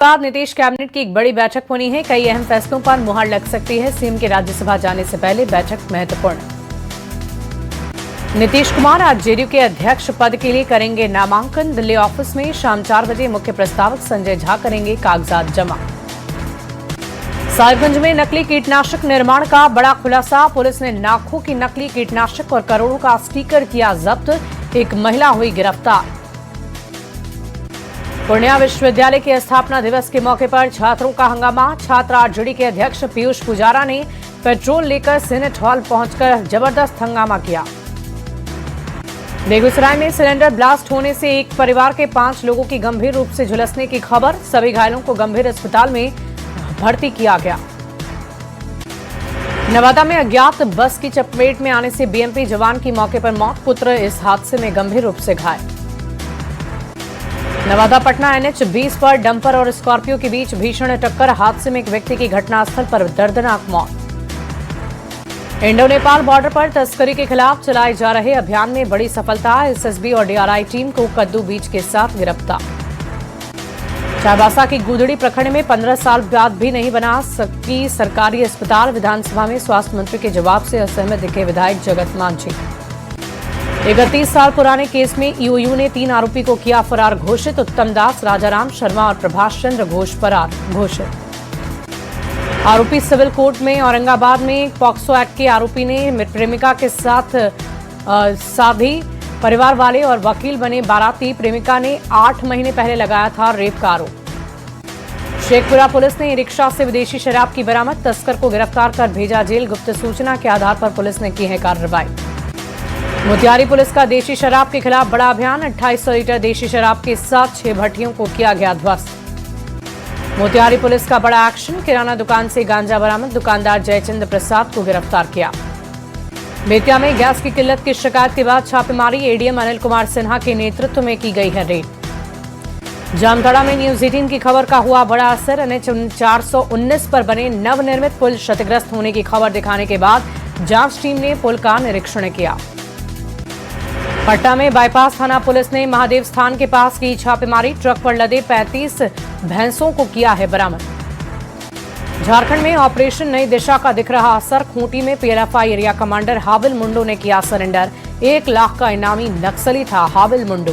बाद नीतीश कैबिनेट की एक बड़ी बैठक होनी है। कई अहम फैसलों पर मुहर लग सकती है। सीएम के राज्यसभा जाने से पहले बैठक महत्वपूर्ण। नीतीश कुमार आज जेडीयू के अध्यक्ष पद के लिए करेंगे नामांकन। दिल्ली ऑफिस में शाम 4 बजे मुख्य प्रस्तावक संजय झा करेंगे कागजात जमा। साहिबगंज में नकली कीटनाशक निर्माण का बड़ा खुलासा। पुलिस ने लाखों की नकली कीटनाशक और करोड़ों का स्टिकर किया जब्त। एक महिला हुई गिरफ्तार। पूर्णिया विश्वविद्यालय के स्थापना दिवस के मौके पर छात्रों का हंगामा। छात्र आरजेडी के अध्यक्ष पीयूष पुजारा ने पेट्रोल लेकर सीनेट हॉल पहुंचकर जबरदस्त हंगामा किया। बेगूसराय में सिलेंडर ब्लास्ट होने से एक परिवार के 5 लोगों की गंभीर रूप से झुलसने की खबर। सभी घायलों को गंभीर अस्पताल में भर्ती किया गया। नवादा में अज्ञात बस की चपेट में आने से बीएमपी जवान की मौके पर मौत। पुत्र इस हादसे में गंभीर रूप से घायल। नवादा पटना एनएच 20 पर डंपर और स्कॉर्पियो के बीच भीषण टक्कर। हादसे में एक व्यक्ति की घटनास्थल पर दर्दनाक मौत। इंडो नेपाल बॉर्डर पर तस्करी के खिलाफ चलाए जा रहे अभियान में बड़ी सफलता। एसएसबी और डीआरआई टीम को कद्दू बीज के साथ गिरफ्तार। चाईबासा की गुदड़ी प्रखंड में 15 साल बाद भी नहीं बना सकी सरकारी अस्पताल। विधानसभा में स्वास्थ्य मंत्री के जवाब से असहमत दिखे विधायक जगत मांझी। 31 साल पुराने केस में ईओयू ने 3 आरोपी को किया फरार घोषित। उत्तम दास, राजाराम शर्मा और प्रभाष चंद्र घोष फरार घोषित। आरोपी सिविल कोर्ट में। औरंगाबाद में पॉक्सो एक्ट के आरोपी ने प्रेमिका के साथ साधी। परिवार वाले और वकील बने बाराती। प्रेमिका ने 8 महीने पहले लगाया था रेप का आरोप। शेखपुरा पुलिस ने रिक्शा से विदेशी शराब की बरामद। तस्कर को गिरफ्तार कर भेजा जेल। गुप्त सूचना के आधार पर पुलिस ने की है कार्रवाई। मोतिहारी पुलिस का देशी शराब के खिलाफ बड़ा अभियान। 2800 लीटर देशी शराब के साथ 6 भट्टियों को किया गया ध्वस्त। मोतिहारी पुलिस का बड़ा एक्शन। किराना दुकान से गांजा बरामद। दुकानदार जयचंद्र प्रसाद को गिरफ्तार किया। बेतिया में गैस की किल्लत की शिकायत के बाद छापेमारी। एडीएम अनिल कुमार सिन्हा के नेतृत्व में की गई है रेड। जामताड़ा में न्यूज 18 की खबर का हुआ बड़ा असर। एनएच 419 पर बने नवनिर्मित पुल क्षतिग्रस्त होने की खबर दिखाने के बाद जांच टीम ने पुल का निरीक्षण किया। पटना में बाईपास थाना पुलिस ने महादेव स्थान के पास की छापेमारी। ट्रक पर लदे 35 भैंसों को किया है बरामद। झारखंड में ऑपरेशन नई दिशा का दिख रहा असर। खूंटी में पीएलएफआई एरिया कमांडर हाबिल मुंडू ने किया सरेंडर। 1 लाख का इनामी नक्सली था हाबिल मुंडू।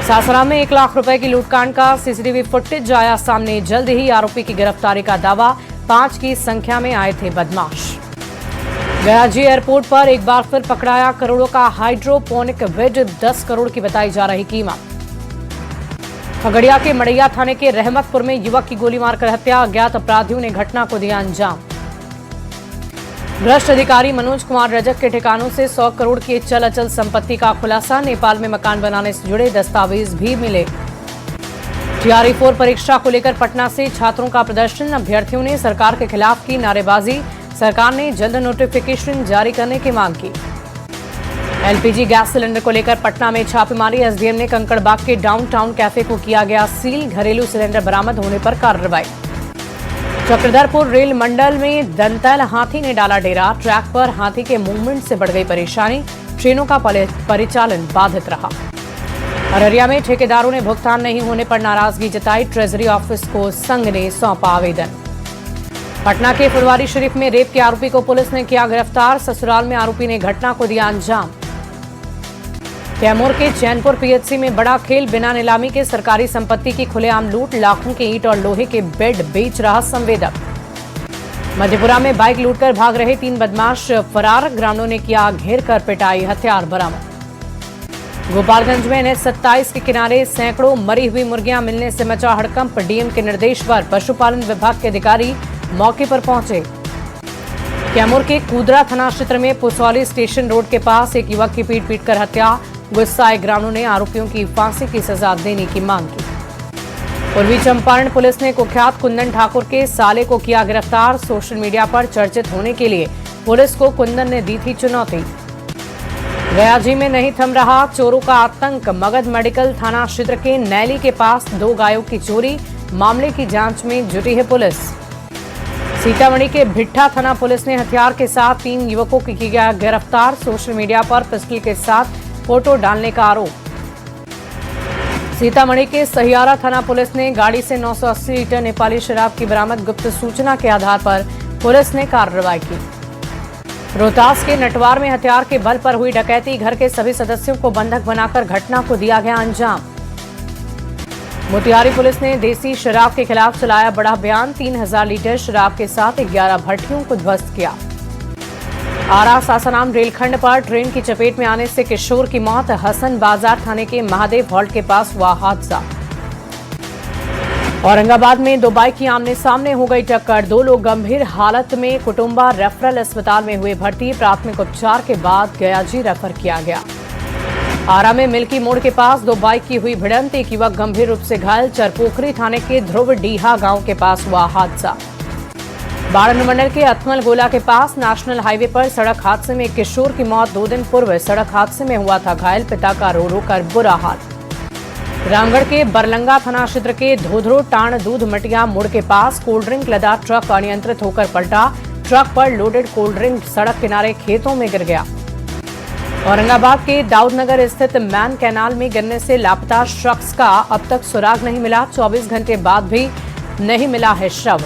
सासाराम में 1 लाख रुपए की लूटकांड का सीसीटीवी फुटेज आया सामने। जल्द ही आरोपी की गिरफ्तारी का दावा। 5 की संख्या में आए थे बदमाश। गयाजी एयरपोर्ट पर एक बार फिर पकड़ाया करोड़ों का हाइड्रोपोनिक वेड। 10 करोड़ की बताई जा रही कीमत। खगड़िया के मड़ैया थाने के रहमतपुर में युवक की गोली मारकर हत्या। अज्ञात अपराधियों ने घटना को दिया अंजाम। भ्रष्ट अधिकारी मनोज कुमार रजक के ठिकानों से 100 करोड़ की चल अचल संपत्ति का खुलासा। नेपाल में मकान बनाने से जुड़े दस्तावेज भी मिले। टीआरई 4 परीक्षा को लेकर पटना से छात्रों का प्रदर्शन। अभ्यर्थियों ने सरकार के खिलाफ की नारेबाजी। सरकार ने जल्द नोटिफिकेशन जारी करने की मांग की। एलपीजी गैस सिलेंडर को लेकर पटना में छापेमारी। एसडीएम ने कंकड़बाग के डाउनटाउन कैफे को किया गया सील। घरेलू सिलेंडर बरामद होने पर कार्रवाई। चक्रधरपुर रेल मंडल में दंतैल हाथी ने डाला डेरा। ट्रैक पर हाथी के मूवमेंट से बढ़ गई परेशानी। ट्रेनों का परिचालन बाधित रहा। अररिया में ठेकेदारों ने भुगतान नहीं होने पर नाराजगी जताई। ट्रेजरी ऑफिस को संघ ने सौंपा आवेदन। पटना के फुलवारी शरीफ में रेप के आरोपी को पुलिस ने किया गिरफ्तार। ससुराल में आरोपी ने घटना को दिया अंजाम। कैमूर के चैनपुर पीएचसी में बड़ा खेल। बिना नीलामी के सरकारी संपत्ति की खुलेआम लूट। लाखों के ईंट और लोहे के बेड बेच रहा संवेदक। मधेपुरा में बाइक लूटकर भाग रहे 3 बदमाश फरार। ग्रामीणों ने किया घेर कर पिटाई। हथियार बरामद। गोपालगंज में एनएच 27 के किनारे सैकड़ों मरी हुई मुर्गियां मिलने से मचा हड़कंप। डीएम के निर्देश पर पशुपालन विभाग के अधिकारी मौके पर पहुंचे। कैमूर के कूदरा थाना क्षेत्र में पुसौली स्टेशन रोड के पास एक युवक की पीट कर हत्या। गुस्साए ग्रामीणों ने आरोपियों की फांसी की सजा देने की मांग की। पूर्वी चंपारण पुलिस ने कुख्यात कुंदन ठाकुर के साले को किया गिरफ्तार। सोशल मीडिया पर चर्चित होने के लिए पुलिस को कुंदन ने दी थी चुनौती। गयाजी में नहीं थम रहा चोरों का आतंक। मगध मेडिकल थाना क्षेत्र के नैली के पास 2 गायों की चोरी। मामले की जांच में जुटी है पुलिस। सीतामढ़ी के भिट्ठा थाना पुलिस ने हथियार के साथ 3 युवकों को किया गिरफ्तार। सोशल मीडिया पर पिस्टल के साथ फोटो डालने का आरोप। सीतामढ़ी के सहियारा थाना पुलिस ने गाड़ी से 980 लीटर नेपाली शराब की बरामद। गुप्त सूचना के आधार पर पुलिस ने कार्रवाई की। रोहतास के नटवार में हथियार के बल पर हुई डकैती। घर के सभी सदस्यों को बंधक बनाकर घटना को दिया गया अंजाम। मोतिहारी पुलिस ने देसी शराब के खिलाफ चलाया बड़ा अभियान। 3000 लीटर शराब के साथ 11 भट्टियों को ध्वस्त किया। आरा सासाराम रेलखंड पर ट्रेन की चपेट में आने से किशोर की मौत। हसन बाजार थाने के महादेव हॉल्ट के पास हुआ हादसा। औरंगाबाद में दो बाइक की आमने सामने हो गई टक्कर। 2 लोग गंभीर हालत में कुटुंबा रेफरल अस्पताल में हुए भर्ती। प्राथमिक उपचार के बाद गयाजी रेफर किया गया। आरा में मिल्की मोड़ के पास 2 बाइक की हुई भिड़ंत। एक युवक गंभीर रूप से घायल। चरपोखरी थाने के ध्रुव डीहा गांव के पास हुआ हादसा। बाढ़ अनुमंडल के अथमल गोला के पास नेशनल हाईवे पर सड़क हादसे में एक किशोर की मौत। 2 दिन पूर्व सड़क हादसे में हुआ था घायल। पिता का रो रो कर बुरा हाल। रामगढ़ के बरलंगा थाना क्षेत्र के धोधरो टाण दूध मटिया मोड़ के पास कोल्ड ड्रिंक लदा ट्रक अनियंत्रित होकर पलटा। ट्रक पर लोडेड कोल्ड ड्रिंक सड़क किनारे खेतों में गिर गया। औरंगाबाद के दाऊदनगर स्थित मैन कैनाल में गिरने से लापता शख्स का अब तक सुराग नहीं मिला। 24 घंटे बाद भी नहीं मिला है शव।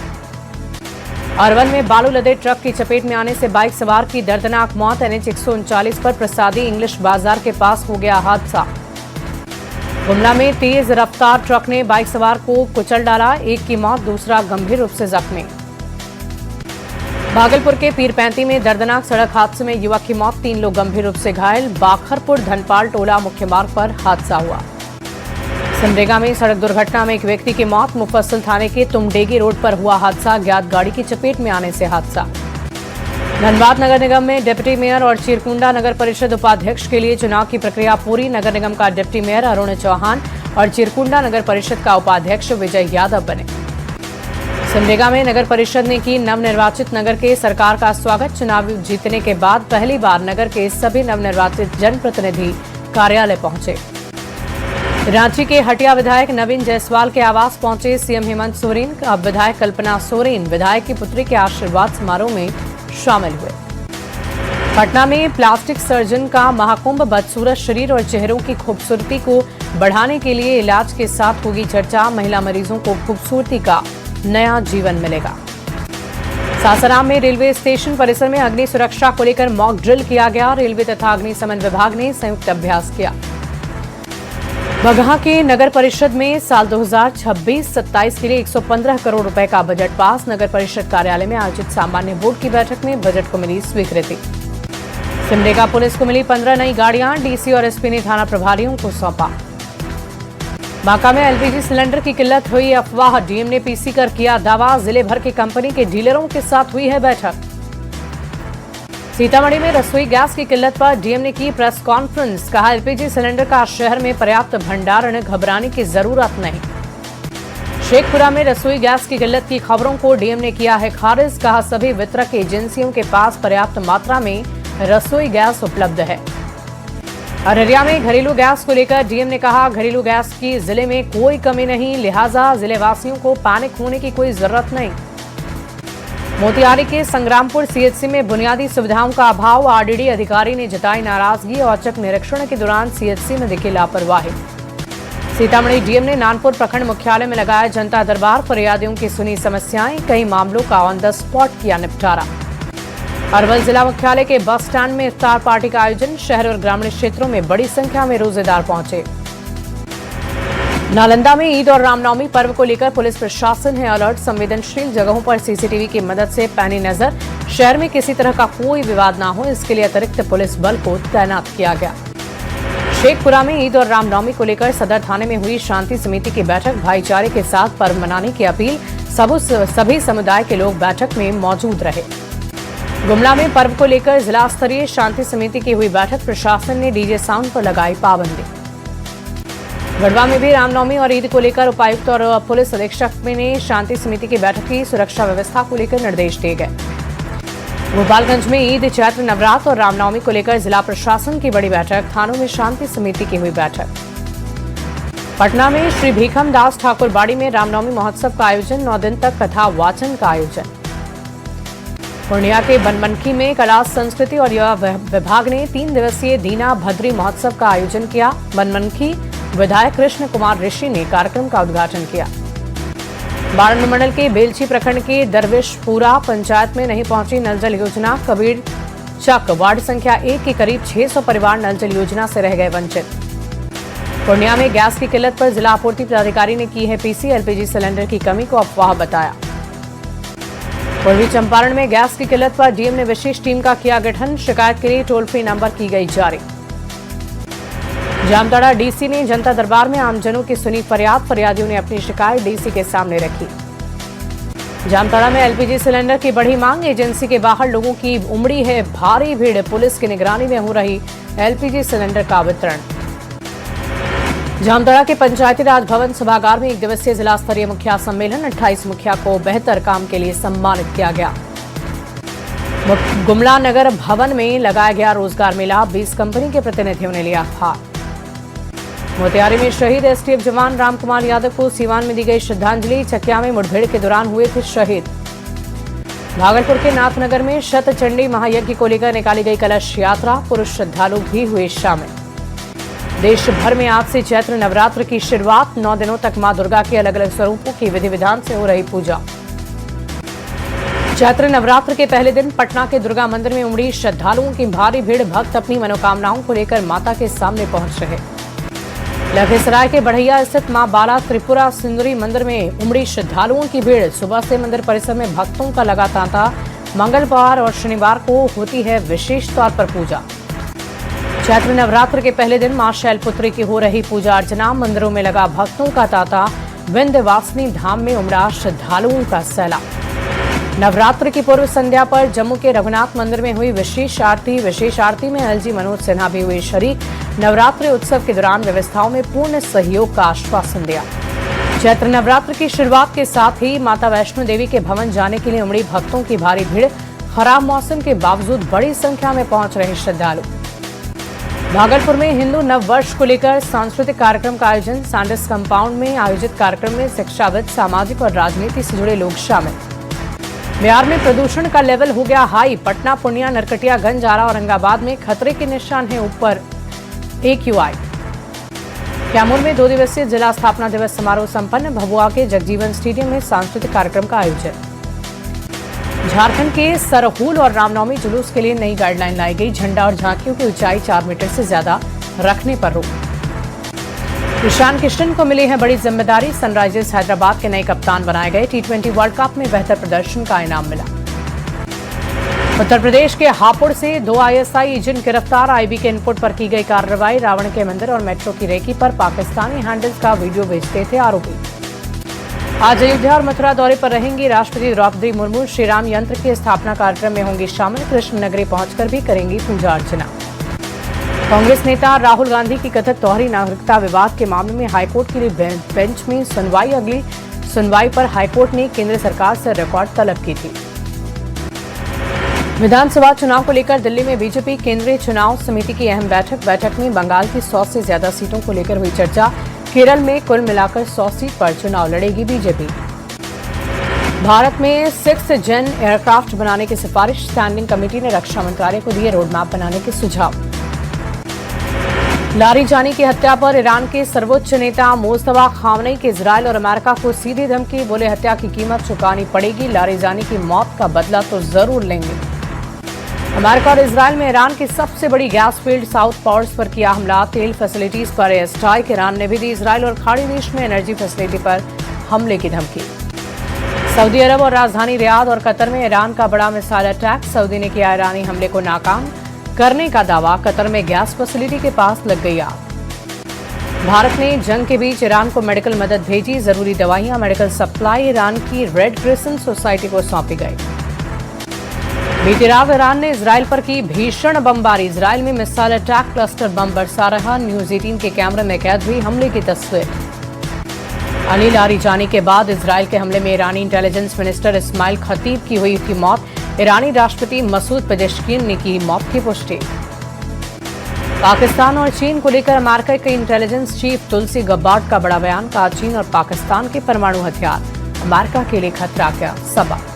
अरवल में बालू लदे ट्रक की चपेट में आने से बाइक सवार की दर्दनाक मौत। NH 139 पर प्रसादी इंग्लिश बाजार के पास हो गया हादसा। गुमला में तेज रफ्तार ट्रक ने बाइक सवार को कुचल डाला। एक की मौत, दूसरा गंभीर रूप से जख्मी। भागलपुर के पीरपैंती में दर्दनाक सड़क हादसे में युवक की मौत। 3 लोग गंभीर रूप से घायल। बाखरपुर धनपाल टोला मुख्य मार्ग पर हादसा हुआ। सिमडेगा में सड़क दुर्घटना में एक व्यक्ति की मौत। मुफस्सिल थाने के तुमडेगी रोड पर हुआ हादसा। अज्ञात गाड़ी की चपेट में आने से हादसा। धनबाद नगर निगम में डिप्टी मेयर और चिरकुंडा नगर परिषद उपाध्यक्ष के लिए चुनाव की प्रक्रिया पूरी। नगर निगम का डिप्टी मेयर अरुण चौहान और चिरकुंडा नगर परिषद का उपाध्यक्ष विजय यादव बने। सिमडेगा में नगर परिषद ने की नवनिर्वाचित नगर के सरकार का स्वागत। चुनाव जीतने के बाद पहली बार नगर के सभी नवनिर्वाचित जनप्रतिनिधि कार्यालय पहुंचे। रांची के हटिया विधायक नवीन जायसवाल के आवास पहुंचे सीएम हेमंत सोरेन। अब विधायक कल्पना सोरेन विधायक की पुत्री के आशीर्वाद समारोह में शामिल हुए। पटना में प्लास्टिक सर्जन का महाकुंभ। बदसूरत शरीर और चेहरों की खूबसूरती को बढ़ाने के लिए इलाज के साथ होगी चर्चा। महिला मरीजों को खूबसूरती का नया जीवन मिलेगा। सासाराम में रेलवे स्टेशन परिसर में अग्नि सुरक्षा को लेकर मॉक ड्रिल किया गया। रेलवे तथा अग्निशमन विभाग ने संयुक्त अभ्यास किया। बगहा के नगर परिषद में साल 2026-27 के लिए 115 करोड़ रुपए का बजट पास। नगर परिषद कार्यालय में आयोजित सामान्य बोर्ड की बैठक में बजट को मिली स्वीकृति। सिमडेगा पुलिस को मिली 15 नई गाड़ियां। डीसी और एसपी ने थाना प्रभारियों को सौंपा। बांका में एलपीजी सिलेंडर की किल्लत हुई अफवाह। डीएम ने पीसी कर किया दावा। जिले भर के कंपनी के डीलरों के साथ हुई है बैठक। सीतामढ़ी में रसोई गैस की किल्लत पर डीएम ने की प्रेस कॉन्फ्रेंस। कहा एलपीजी सिलेंडर का शहर में पर्याप्त भंडारण, घबराने की जरूरत नहीं। शेखपुरा में रसोई गैस की किल्लत की खबरों को डीएम ने किया है खारिज। कहा सभी वितरक एजेंसियों के पास पर्याप्त मात्रा में रसोई गैस उपलब्ध है। अररिया में घरेलू गैस को लेकर डीएम ने कहा घरेलू गैस की जिले में कोई कमी नहीं, लिहाजा जिले वासियों को पैनिक होने की कोई जरूरत नहीं। मोतिहारी के संग्रामपुर सीएचसी में बुनियादी सुविधाओं का अभाव। आरडीडी अधिकारी ने जताई नाराजगी। औचक निरीक्षण के दौरान सीएचसी में दिखी लापरवाही। सीतामढ़ी डीएम ने नानपुर प्रखंड मुख्यालय में लगाया जनता दरबार। फरियादियों की सुनी समस्याएं। कई मामलों का ऑन द स्पॉट किया निपटारा। अरवल जिला मुख्यालय के बस स्टैंड में इफ्तार पार्टी का आयोजन। शहर और ग्रामीण क्षेत्रों में बड़ी संख्या में रोजेदार पहुंचे। नालंदा में ईद और रामनवमी पर्व को लेकर पुलिस प्रशासन है अलर्ट। संवेदनशील जगहों पर सीसीटीवी की मदद से पैनी नजर। शहर में किसी तरह का कोई विवाद ना हो, इसके लिए अतिरिक्त पुलिस बल को तैनात किया गया। शेखपुरा में ईद और रामनवमी को लेकर सदर थाने में हुई शांति समिति की बैठक। भाईचारे के साथ पर्व मनाने की अपील। सभी समुदाय के लोग बैठक में मौजूद रहे। गुमला में पर्व को लेकर जिला स्तरीय शांति समिति की हुई बैठक। प्रशासन ने डीजे साउंड पर लगाई पाबंदी। गढ़वा में भी रामनवमी और ईद को लेकर उपायुक्त और पुलिस अधीक्षक ने शांति समिति की बैठक की। सुरक्षा व्यवस्था को लेकर निर्देश दिए गए। गोपालगंज में ईद, चैत्र नवरात्र और रामनवमी को लेकर जिला प्रशासन की बड़ी बैठक। थानों में शांति समिति की हुई बैठक। पटना में श्री भीखम दास ठाकुर बाड़ी में रामनवमी महोत्सव का आयोजन। 9 दिन तक कथा वाचन का आयोजन। पूर्णिया के बनमनखी में कला, संस्कृति और युवा विभाग ने 3 दिवसीय दीना भद्री महोत्सव का आयोजन किया। बनमनखी विधायक कृष्ण कुमार ऋषि ने कार्यक्रम का उद्घाटन किया। बाड़मेर मंडल के बेलछी प्रखंड के दरवेशपुरा पंचायत में नहीं पहुंची नल जल योजना। कबीर चक वार्ड संख्या 1 के करीब 600 परिवार नल जल योजना से रह गए वंचित। पूर्णिया में गैस की किल्लत पर जिला आपूर्ति पदाधिकारी ने की है पीसी। एलपीजी सिलेंडर की कमी को अफवाह बताया। पूर्वी चंपारण में गैस की किल्लत पर डीएम ने विशेष टीम का किया गठन। शिकायत के लिए टोल फ्री नंबर की गई जारी। जामताड़ा डीसी ने जनता दरबार में आमजनों की सुनी फरियाद। फरियादियों ने अपनी शिकायत डीसी के सामने रखी। जामताड़ा में एलपीजी सिलेंडर की बढ़ी मांग। एजेंसी के बाहर लोगों की उमड़ी है भारी भीड़। पुलिस की निगरानी में हो रही एलपीजी सिलेंडर का वितरण। जामताड़ा के पंचायती राज भवन सभागार में 1 दिवसीय जिला स्तरीय मुखिया सम्मेलन। 28 मुखिया को बेहतर काम के लिए सम्मानित किया गया। गुमला नगर भवन में लगाया गया रोजगार मेला। 20 कंपनी के प्रतिनिधियों ने लिया भाग। मोतिहारी में शहीद एसटीएफ जवान रामकुमार यादव को सीवान में दी गई श्रद्धांजलि। चकिया में मुठभेड़ के दौरान हुए थे शहीद। भागलपुर के नाथनगर में शतचंडी महायज्ञ को लेकर निकाली गई कलश यात्रा। पुरुष श्रद्धालु भी हुए शामिल। देश भर में आज से चैत्र नवरात्र की शुरुआत। 9 दिनों तक मां दुर्गा के अलग अलग स्वरूपों की विधि विधान से हो रही पूजा। चैत्र नवरात्र के पहले दिन पटना के दुर्गा मंदिर में उमड़ी श्रद्धालुओं की भारी भीड़। भक्त अपनी मनोकामनाओं को लेकर माता के सामने पहुंच रहे। लखीसराय के बढ़ैया स्थित मां बाला त्रिपुरा सुंदरी मंदिर में उमड़ी श्रद्धालुओं की भीड़। सुबह से मंदिर परिसर में भक्तों का लगा तांता। मंगलवार और शनिवार को होती है विशेष तौर पर पूजा। चैत्र नवरात्र के पहले दिन मां शैलपुत्री की हो रही पूजा अर्चना। मंदिरों में लगा भक्तों का तांता। विंध्यवासिनी धाम में उमड़ा श्रद्धालुओं का सैलाब। नवरात्र की पूर्व संध्या पर जम्मू के रघुनाथ मंदिर में हुई विशेष आरती। विशेष आरती में एलजी मनोज सिन्हा भी हुए शरीक। नवरात्रि उत्सव के दौरान व्यवस्थाओं में पूर्ण सहयोग का आश्वासन दिया। चैत्र नवरात्र की शुरुआत के साथ ही माता वैष्णो देवी के भवन जाने के लिए उमड़ी भक्तों की भारी भीड़। खराब मौसम के बावजूद बड़ी संख्या में पहुंच रहे श्रद्धालु। भागलपुर में हिंदू नव वर्ष को लेकर सांस्कृतिक कार्यक्रम का आयोजन। सैंडिस कंपाउंड में आयोजित कार्यक्रम में शिक्षाविद, सामाजिक और राजनीति से जुड़े लोग शामिल। बिहार में प्रदूषण का लेवल हो गया हाई। पटना, पूर्णिया, नरकटियागंज, आरा, औरंगाबाद में खतरे के निशान है ऊपर AQI। कैमूर में 2 दिवसीय जिला स्थापना दिवस समारोह संपन्न। भभुआ के जगजीवन स्टेडियम में सांस्कृतिक कार्यक्रम का आयोजन। झारखंड के सरहूल और रामनवमी जुलूस के लिए नई गाइडलाइन लाई गई। झंडा और झांकियों की ऊंचाई 4 मीटर से ज्यादा रखने पर रोक। ईशान किशन को मिली है बड़ी जिम्मेदारी। सनराइजर्स हैदराबाद के नए कप्तान बनाए गए। T20 वर्ल्ड कप में बेहतर प्रदर्शन का इनाम मिला। उत्तर प्रदेश के हापुड़ से 2 ISI एजेंट गिरफ्तार। IB के इनपुट पर की गई कार्रवाई। रावण के मंदिर और मेट्रो की रेकी पर पाकिस्तानी हैंडल्स का वीडियो भेजते थे आरोपी। आज अयोध्या और मथुरा दौरे पर रहेंगी राष्ट्रपति द्रौपदी मुर्मू। श्री राम यंत्र के स्थापना कार्यक्रम में होंगी शामिल। कृष्ण नगरी पहुंचकर भी करेंगी पूजा अर्चना। कांग्रेस नेता राहुल गांधी की कथित दोहरी नागरिकता विवाद के मामले में हाईकोर्ट के लिए बेंच में सुनवाई। अगली सुनवाई पर हाईकोर्ट ने केंद्र सरकार से रिकॉर्ड तलब की थी। विधानसभा चुनाव को लेकर दिल्ली में बीजेपी केंद्रीय चुनाव समिति की अहम बैठक में बंगाल की 100 से ज्यादा सीटों को लेकर हुई चर्चा। केरल में कुल मिलाकर 100 सीट पर चुनाव लड़ेगी बीजेपी। भारत में 6th जेन एयरक्राफ्ट बनाने की सिफारिश। स्टैंडिंग कमेटी ने रक्षा मंत्रालय को दिए रोडमैप बनाने के सुझाव। लारीजानी की हत्या पर ईरान के सर्वोच्च नेता मुस्तफा खामनेई की इजरायल और अमेरिका को सीधी धमकी। बोले हत्या की कीमत चुकानी पड़ेगी। लारीजानी की मौत का बदला तो जरूर लेंगे। अमेरिका और इजरायल में ईरान की सबसे बड़ी गैस फील्ड साउथ पॉर्ट्स पर किया हमला। तेल फैसिलिटीज पर एयर स्ट्राइक। ईरान ने भी दी इजरायल और खाड़ी देश में एनर्जी फैसिलिटी पर हमले की धमकी। सऊदी अरब और राजधानी रियाद और कतर में ईरान का बड़ा मिसाइल अटैक। सऊदी ने किया ईरानी हमले को नाकाम करने का दावा। कतर में गैस फैसिलिटी के पास लग गई आग। भारत ने जंग के बीच ईरान को मेडिकल मदद भेजी। जरूरी दवाइयां, मेडिकल सप्लाई ईरान की रेड क्रिसेंट सोसाइटी को सौंपी गई। बीती रात ईरान ने इजरायल पर की भीषण बमबारी। इजरायल में मिसाइल अटैक, क्लस्टर बम बरसा रहा। न्यूज 18 के कैमरे में कैद हुई हमले की तस्वीर। अली लारीजानी के बाद इजरायल के हमले में ईरानी इंटेलिजेंस मिनिस्टर इस्माइल खतीब की हुई थी मौत। ईरानी राष्ट्रपति मसूद पेजेश्किन ने की मौत की पुष्टि। पाकिस्तान और चीन को लेकर अमेरिका के इंटेलिजेंस चीफ तुलसी गब्बार्ड का बड़ा बयान। कहा चीन और पाकिस्तान के परमाणु हथियार अमेरिका के लिए खतरा का सबब।